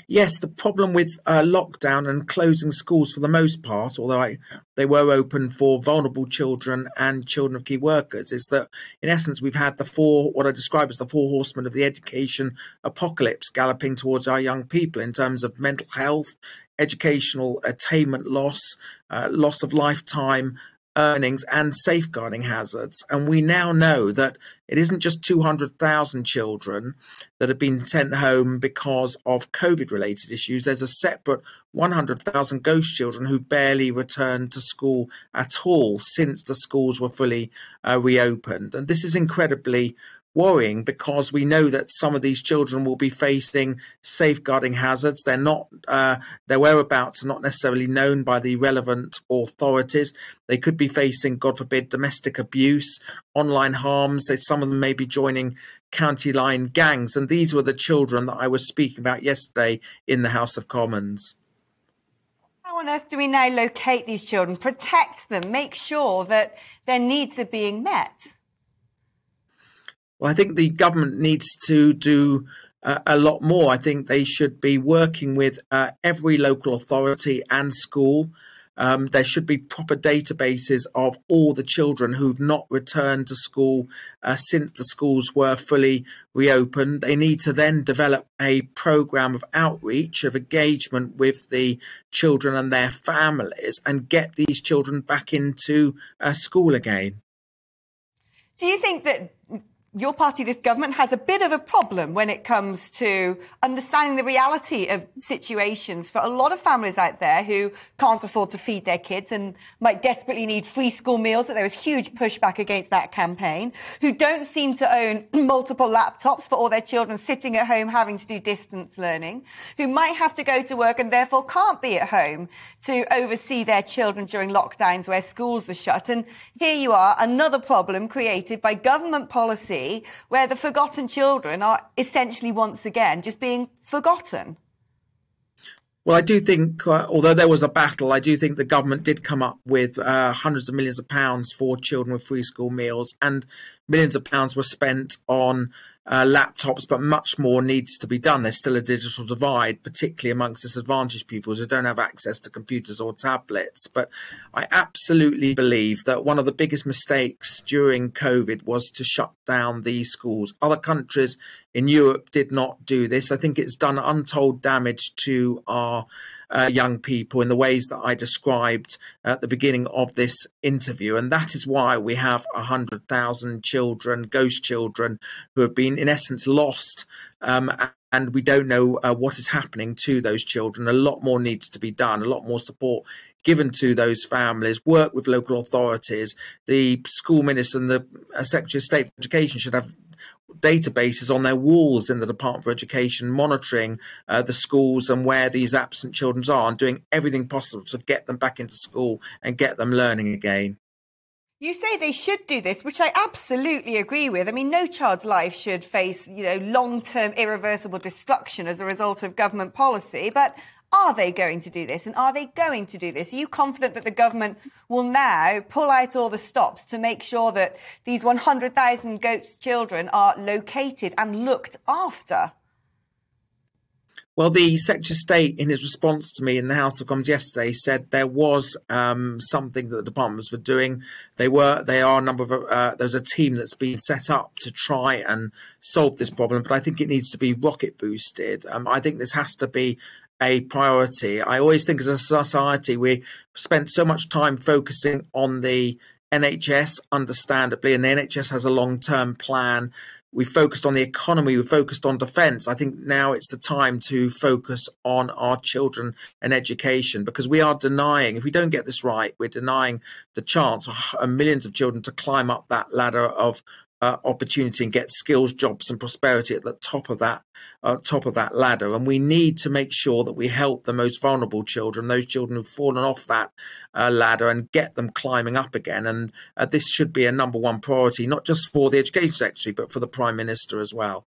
Yes, the problem with lockdown and closing schools for the most part, although they were open for vulnerable children and children of key workers, is that in essence we've had what I describe as the four horsemen of the education apocalypse galloping towards our young people in terms of mental health, educational attainment loss, loss of lifetime earnings and safeguarding hazards. And we now know that it isn't just 200,000 children that have been sent home because of COVID related issues. There's a separate 100,000 ghost children who barely returned to school at all since the schools were fully reopened. And this is incredibly worrying because we know that some of these children will be facing safeguarding hazards. Their whereabouts are not necessarily known by the relevant authorities. They could be facing, God forbid, domestic abuse, online harms. Some of them may be joining county line gangs. And these were the children that I was speaking about yesterday in the House of Commons. How on earth do we now locate these children, protect them, make sure that their needs are being met? Well, I think the government needs to do a lot more. I think they should be working with every local authority and school. There should be proper databases of all the children who've not returned to school since the schools were fully reopened. They need to then develop a programme of outreach, of engagement with the children and their families, and get these children back into school again. Do you think that your party, this government, has a bit of a problem when it comes to understanding the reality of situations for a lot of families out there who can't afford to feed their kids and might desperately need free school meals, that there was huge pushback against that campaign, who don't seem to own multiple laptops for all their children sitting at home having to do distance learning, who might have to go to work and therefore can't be at home to oversee their children during lockdowns where schools are shut. And here you are, another problem created by government policy where the forgotten children are essentially once again just being forgotten. Well, I do think, although there was a battle, I do think the government did come up with hundreds of millions of pounds for children with free school meals, and millions of pounds were spent on laptops, but much more needs to be done. There's still a digital divide, particularly amongst disadvantaged pupils who don't have access to computers or tablets. But I absolutely believe that one of the biggest mistakes during COVID was to shut down these schools. Other countries in Europe did not do this. I think it's done untold damage to our young people in the ways that I described at the beginning of this interview. And that is why we have 100,000 children, ghost children, who have been in essence lost. And we don't know what is happening to those children. A lot more needs to be done, a lot more support given to those families, work with local authorities. The school minister and the Secretary of State for Education should have databases on their walls in the Department for Education monitoring the schools and where these absent children are, and doing everything possible to get them back into school and get them learning again. You say they should do this, which I absolutely agree with. I mean, no child's life should face, long-term irreversible destruction as a result of government policy. But are they going to do this? And are they going to do this? Are you confident that the government will now pull out all the stops to make sure that these 100,000 ghost children are located and looked after? Well, the Secretary of State, in his response to me in the House of Commons yesterday, said there was something that the departments were doing. There's a team that's been set up to try and solve this problem, but I think it needs to be rocket boosted. I think this has to be a priority. I always think as a society, we spent so much time focusing on the NHS, understandably, and the NHS has a long-term plan. We focused on the economy, we focused on defence. I think now it's the time to focus on our children and education, because we are denying, if we don't get this right, we're denying the chance of millions of children to climb up that ladder of opportunity and get skills, jobs and prosperity at the top of that ladder. And we need to make sure that we help the most vulnerable children, those children who've fallen off that ladder, and get them climbing up again. And this should be a #1 priority, not just for the Education Secretary, but for the Prime Minister as well.